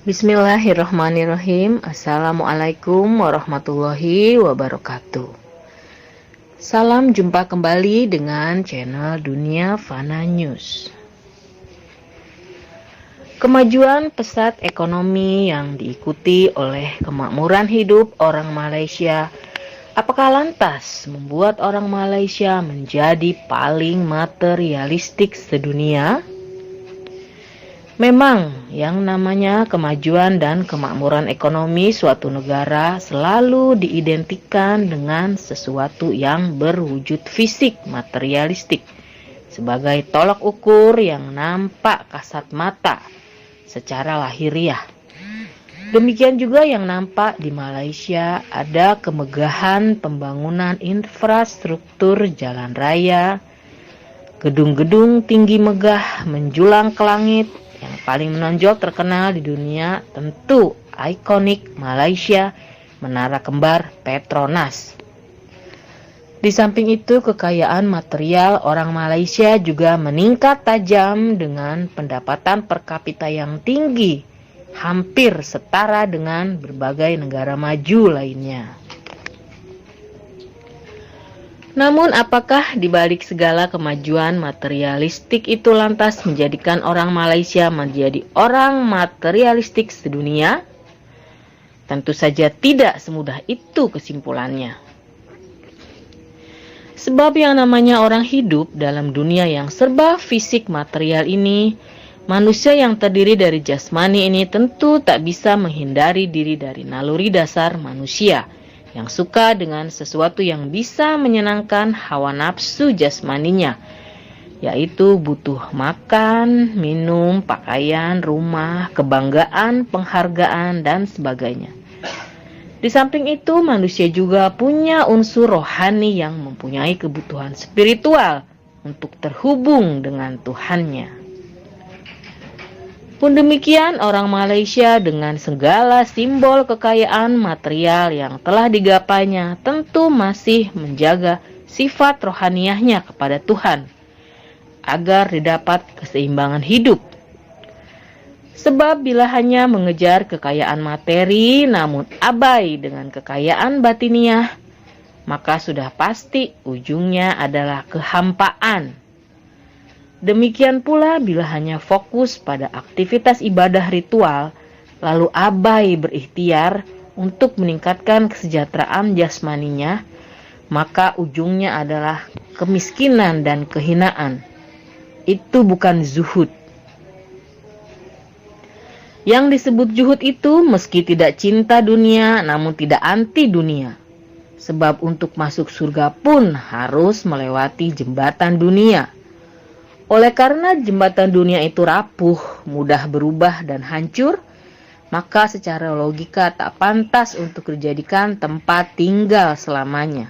Bismillahirrahmanirrahim. Assalamualaikum warahmatullahi wabarakatuh. Salam jumpa kembali dengan channel Dunia Fana News. Kemajuan pesat ekonomi yang diikuti oleh kemakmuran hidup orang Malaysia, apakah lantas membuat orang Malaysia menjadi paling materialistik sedunia? Memang, yang namanya kemajuan dan kemakmuran ekonomi suatu negara selalu diidentikan dengan sesuatu yang berwujud fisik materialistik sebagai tolak ukur yang nampak kasat mata secara lahiriah. Demikian juga yang nampak di Malaysia, ada kemegahan pembangunan infrastruktur jalan raya, gedung-gedung tinggi megah menjulang ke langit. Yang paling menonjol terkenal di dunia tentu ikonik Malaysia, Menara Kembar Petronas. Di samping itu, kekayaan material orang Malaysia juga meningkat tajam dengan pendapatan per kapita yang tinggi, hampir setara dengan berbagai negara maju lainnya. Namun, apakah di balik segala kemajuan materialistik itu lantas menjadikan orang Malaysia menjadi orang materialistik sedunia? Tentu saja tidak semudah itu kesimpulannya. Sebab yang namanya orang hidup dalam dunia yang serba fisik material ini, manusia yang terdiri dari jasmani ini tentu tak bisa menghindari diri dari naluri dasar manusia yang suka dengan sesuatu yang bisa menyenangkan hawa nafsu jasmaninya, yaitu butuh makan, minum, pakaian, rumah, kebanggaan, penghargaan, dan sebagainya. Di samping itu, manusia juga punya unsur rohani yang mempunyai kebutuhan spiritual untuk terhubung dengan Tuhannya. Pun demikian, orang Malaysia dengan segala simbol kekayaan material yang telah digapainya tentu masih menjaga sifat rohaniahnya kepada Tuhan agar didapat keseimbangan hidup. Sebab bila hanya mengejar kekayaan materi namun abai dengan kekayaan batiniah, maka sudah pasti ujungnya adalah kehampaan. Demikian pula bila hanya fokus pada aktivitas ibadah ritual, lalu abai berikhtiar untuk meningkatkan kesejahteraan jasmaninya, maka ujungnya adalah kemiskinan dan kehinaan. Itu bukan zuhud. Yang disebut zuhud itu meski tidak cinta dunia, namun tidak anti dunia. Sebab untuk masuk surga pun harus melewati jembatan dunia. Oleh karena jembatan dunia itu rapuh, mudah berubah dan hancur, maka secara logika tak pantas untuk dijadikan tempat tinggal selamanya.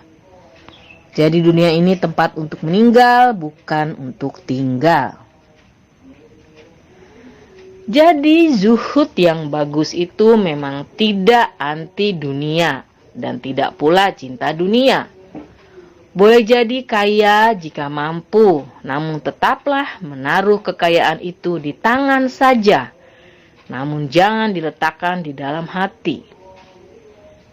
Jadi dunia ini tempat untuk meninggal, bukan untuk tinggal. Jadi zuhud yang bagus itu memang tidak anti dunia dan tidak pula cinta dunia. Boleh jadi kaya jika mampu, namun tetaplah menaruh kekayaan itu di tangan saja, namun jangan diletakkan di dalam hati.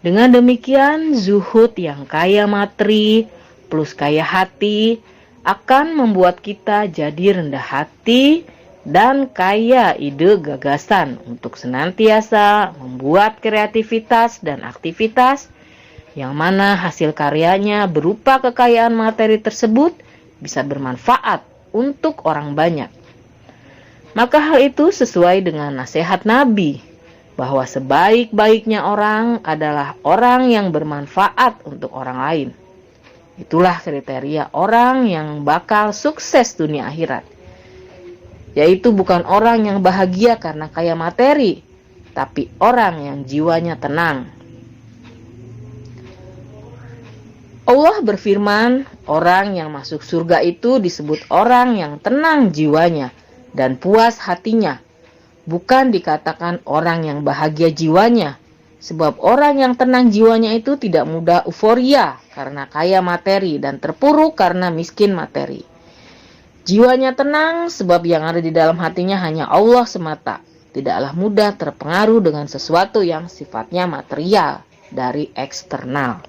Dengan demikian, zuhud yang kaya materi plus kaya hati akan membuat kita jadi rendah hati dan kaya ide gagasan untuk senantiasa membuat kreativitas dan aktivitas yang mana hasil karyanya berupa kekayaan materi tersebut bisa bermanfaat untuk orang banyak. Maka hal itu sesuai dengan nasihat Nabi, bahwa sebaik-baiknya orang adalah orang yang bermanfaat untuk orang lain. Itulah kriteria orang yang bakal sukses dunia akhirat. Yaitu bukan orang yang bahagia karena kaya materi, tapi orang yang jiwanya tenang. Allah berfirman, orang yang masuk surga itu disebut orang yang tenang jiwanya dan puas hatinya. Bukan dikatakan orang yang bahagia jiwanya. Sebab orang yang tenang jiwanya itu tidak mudah euforia karena kaya materi dan terpuruk karena miskin materi. Jiwanya tenang sebab yang ada di dalam hatinya hanya Allah semata. tidaklah mudah terpengaruh dengan sesuatu yang sifatnya material dari eksternal.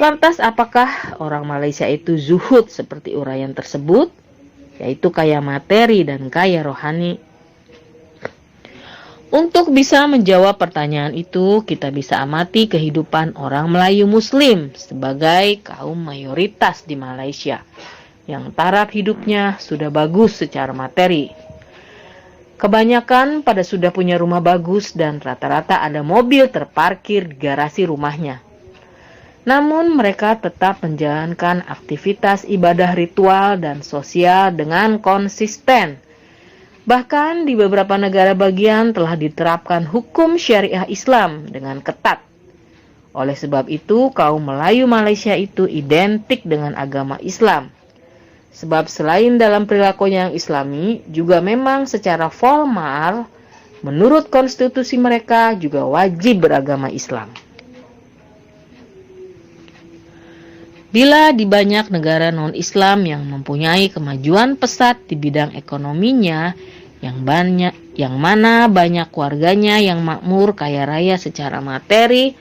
Lantas apakah orang Malaysia itu zuhud seperti uraian tersebut, yaitu kaya materi dan kaya rohani? Untuk bisa menjawab pertanyaan itu, kita bisa amati kehidupan orang Melayu Muslim sebagai kaum mayoritas di Malaysia, yang taraf hidupnya sudah bagus secara materi. Kebanyakan pada sudah punya rumah bagus dan rata-rata ada mobil terparkir di garasi rumahnya. Namun mereka tetap menjalankan aktivitas ibadah ritual dan sosial dengan konsisten. Bahkan di beberapa negara bagian telah diterapkan hukum syariah Islam dengan ketat. Oleh sebab itu, kaum Melayu Malaysia itu identik dengan agama Islam. Sebab selain dalam perilakunya yang Islami, juga memang secara formal, menurut konstitusi mereka juga wajib beragama Islam. Bila di banyak negara non-Islam yang mempunyai kemajuan pesat di bidang ekonominya, yang mana banyak warganya yang makmur kaya raya secara materi,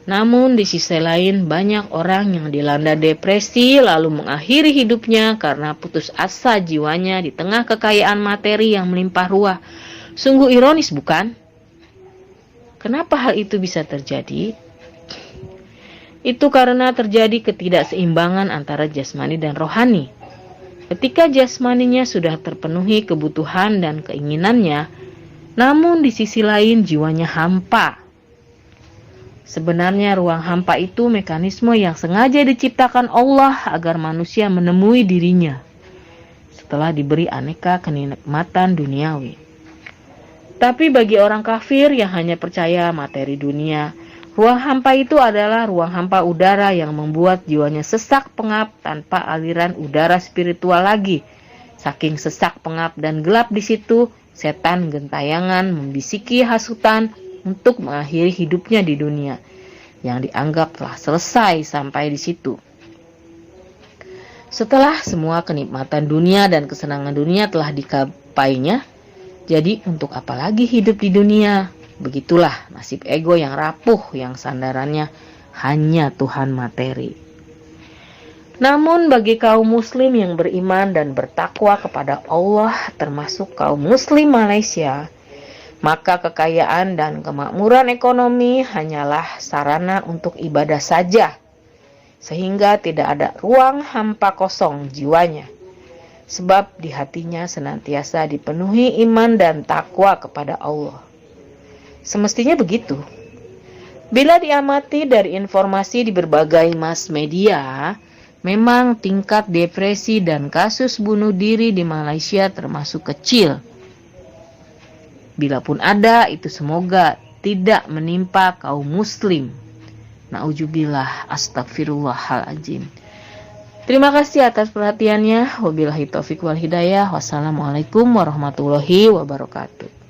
namun di sisi lain banyak orang yang dilanda depresi lalu mengakhiri hidupnya karena putus asa jiwanya di tengah kekayaan materi yang melimpah ruah. Sungguh ironis, bukan? Kenapa hal itu bisa terjadi? Itu karena terjadi ketidakseimbangan antara jasmani dan rohani. Ketika jasmaninya sudah terpenuhi kebutuhan dan keinginannya, namun di sisi lain jiwanya hampa. Sebenarnya ruang hampa itu mekanisme yang sengaja diciptakan Allah agar manusia menemui dirinya setelah diberi aneka kenikmatan duniawi. Tapi bagi orang kafir yang hanya percaya materi dunia, ruang hampa itu adalah ruang hampa udara yang membuat jiwanya sesak pengap tanpa aliran udara spiritual lagi. Saking sesak pengap dan gelap di situ, setan gentayangan membisiki hasutan untuk mengakhiri hidupnya di dunia, yang dianggap telah selesai sampai di situ. Setelah semua kenikmatan dunia dan kesenangan dunia telah digapainya, jadi untuk apa lagi hidup di dunia? Begitulah nasib ego yang rapuh, yang sandarannya hanya Tuhan materi. Namun bagi kaum muslim yang beriman dan bertakwa kepada Allah, termasuk kaum muslim Malaysia, maka kekayaan dan kemakmuran ekonomi hanyalah sarana untuk ibadah saja, sehingga tidak ada ruang hampa kosong jiwanya. Sebab di hatinya senantiasa dipenuhi iman dan takwa kepada Allah. Semestinya begitu. Bila diamati dari informasi di berbagai mass media, memang tingkat depresi dan kasus bunuh diri di Malaysia termasuk kecil. Bilapun ada, itu semoga tidak menimpa kaum muslim. Na'udzubillah, astagfirullahaladzim. Terima kasih atas perhatiannya. Wabillahi taufiq wal hidayah. Wassalamualaikum warahmatullahi wabarakatuh.